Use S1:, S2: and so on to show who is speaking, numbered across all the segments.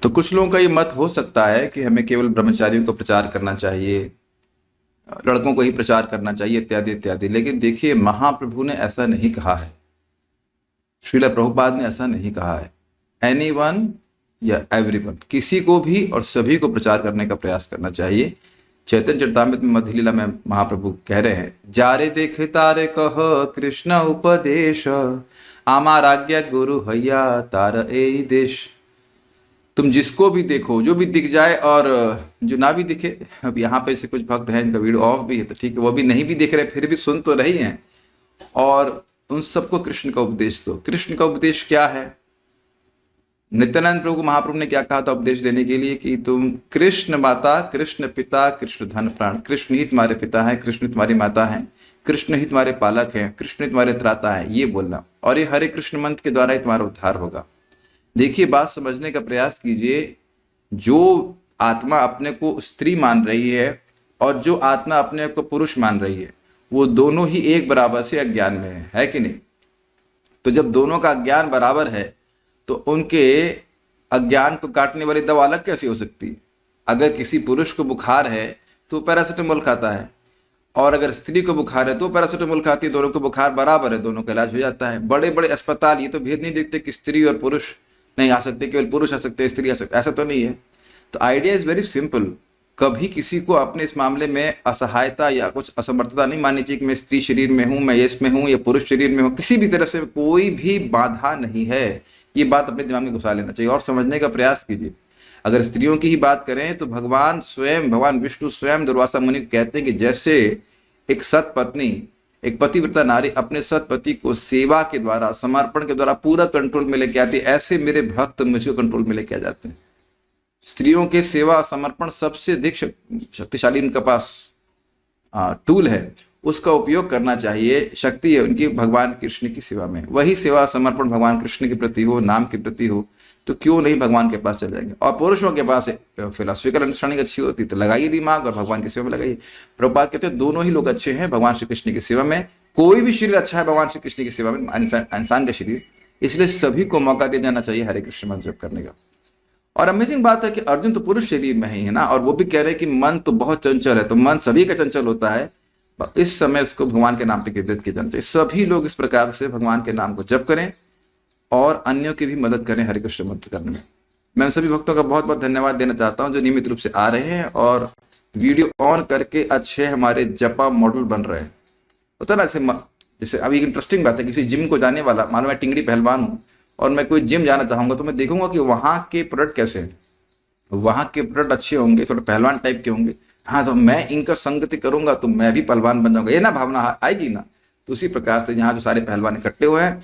S1: तो कुछ लोगों का ये मत हो सकता है कि हमें केवल ब्रह्मचारियों को प्रचार करना चाहिए, लड़कों को ही प्रचार करना चाहिए, इत्यादि इत्यादि। लेकिन देखिए, महाप्रभु ने ऐसा नहीं कहा है, श्रील प्रभुपाद ने ऐसा नहीं कहा है। एनीवन या एवरीवन, किसी को भी और सभी को प्रचार करने का प्रयास करना चाहिए। चैतन्य चरितामृत में मध्य लीला में महाप्रभु कह रहे हैं, जारे देख तारे कह कृष्ण उपदेश, आमार आज्ञा गुरु हैया तार ए देश। तुम जिसको भी देखो, जो भी दिख जाए और जो ना भी दिखे। अब यहाँ पे से कुछ भक्त हैं इनका वीडियो ऑफ भी है, तो ठीक है, वो भी नहीं भी दिख रहे, फिर भी सुन तो रही हैं। और उन सबको कृष्ण का उपदेश दो। कृष्ण का उपदेश क्या है? नित्यानंद प्रभु महाप्रभु ने क्या कहा था उपदेश देने के लिए कि तुम कृष्ण माता, कृष्ण पिता, कृष्ण धन प्राण, कृष्ण ही तुम्हारे पिता है, कृष्ण तुम्हारी माता है, कृष्ण ही तुम्हारे पालक है, कृष्ण ही तुम्हारे त्राता है, ये बोलना। और ये हरे कृष्ण मंत्र के द्वारा ही तुम्हारा उद्धार होगा। देखिए, बात समझने का प्रयास कीजिए। जो आत्मा अपने को स्त्री मान रही है और जो आत्मा अपने को पुरुष मान रही है, वो दोनों ही एक बराबर से अज्ञान में है कि नहीं? तो जब दोनों का ज्ञान बराबर है तो उनके अज्ञान को काटने वाली दवा अलग कैसी हो सकती है? अगर किसी पुरुष को बुखार है तो पैरासिटामोल खाता है, और अगर स्त्री को बुखार है तो पैरासिटामोल खाती है। दोनों को बुखार बराबर है, दोनों का इलाज हो जाता है। बड़े बड़े अस्पताल ये तो भेद नहीं देखते कि स्त्री और पुरुष नहीं आ सकते, केवल पुरुष आ सकते, स्त्री आ सकते, ऐसा तो नहीं है। तो आइडिया इज वेरी सिंपल। कभी किसी को अपने इस मामले में असहायता या कुछ असमर्थता नहीं माननी चाहिए कि मैं स्त्री शरीर में हूं, मैं यश में हूं या पुरुष शरीर में हूं। किसी भी तरह से कोई भी बाधा नहीं है। ये बात अपने दिमाग में घुसा लेना चाहिए और समझने का प्रयास कीजिए। अगर स्त्रियों की ही बात करें तो भगवान स्वयं, भगवान विष्णु स्वयं दुर्वासा मुनि को कहते हैं कि जैसे एक सत पत्नी, एक पतिव्रता नारी अपने सत पति को सेवा के द्वारा, समर्पण के द्वारा पूरा कंट्रोल में लेके आती है, ऐसे मेरे भक्त मुझको कंट्रोल में लेके आ जाते हैं। स्त्रियों के सेवा समर्पण सबसे अधिक शक्तिशाली उनके पास टूल है, उसका उपयोग करना चाहिए। शक्ति है उनकी भगवान कृष्ण की सेवा में। वही सेवा समर्पण भगवान कृष्ण के प्रति हो, नाम के प्रति हो, तो क्यों नहीं भगवान के पास चले जाएंगे। और पुरुषों के पास फिलोसफिकल अंडरस्टैंडिंग अच्छी होती तो लगाइए दिमाग और भगवान की सेवा में लगाइए। प्रभुपाद कहते हैं दोनों ही लोग अच्छे हैं भगवान श्री कृष्ण की सेवा में। कोई भी शरीर अच्छा है भगवान श्री कृष्ण की सेवा में, इंसान का शरीर। इसलिए सभी को मौका दिया जाना चाहिए हरे कृष्ण मंत्र जप करने का। और अमेजिंग बात है कि अर्जुन तो पुरुष शरीर में ही है ना, और वो भी कह रहे हैं कि मन तो बहुत चंचल है। तो मन सभी का चंचल होता है, इस समय इसको भगवान के नाम पे केंद्रित किया जाना चाहिए। सभी लोग इस प्रकार से भगवान के नाम को जप करें और अन्यों की भी मदद करें हरे कृष्ण मंत्र करने में। मैं सभी भक्तों का बहुत बहुत धन्यवाद देना चाहता हूं जो नियमित रूप से आ रहे हैं और वीडियो ऑन करके अच्छे हमारे जपा मॉडल बन रहे हैं। होता ना जैसे अभी इंटरेस्टिंग बात है, किसी जिम को जाने वाला, मानो मैं टिंगड़ी पहलवान हूँ और मैं कोई जिम जाना चाहूंगा, तो मैं देखूंगा कि वहाँ के प्रोडक्ट कैसे हैं। वहाँ के प्रोडक्ट अच्छे होंगे, थोड़े पहलवान टाइप के होंगे, हाँ तो मैं इनका संगति करूंगा तो मैं भी पहलवान बन जाऊंगा, ये ना भावना आएगी ना। तो उसी प्रकार से यहाँ जो सारे पहलवान इकट्ठे हुए हैं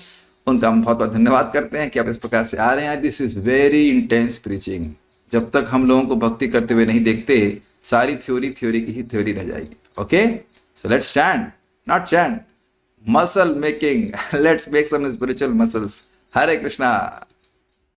S1: उनका हम बहुत बहुत धन्यवाद करते हैं कि आप इस प्रकार से आ रहे हैं। This is very intense preaching. जब तक हम लोगों को भक्ति करते हुए नहीं देखते, सारी थ्योरी की ही थ्योरी रह जाएगी। Okay, so let's chant, not chant, muscle making. Let's make some spiritual muscles. Hare Krishna.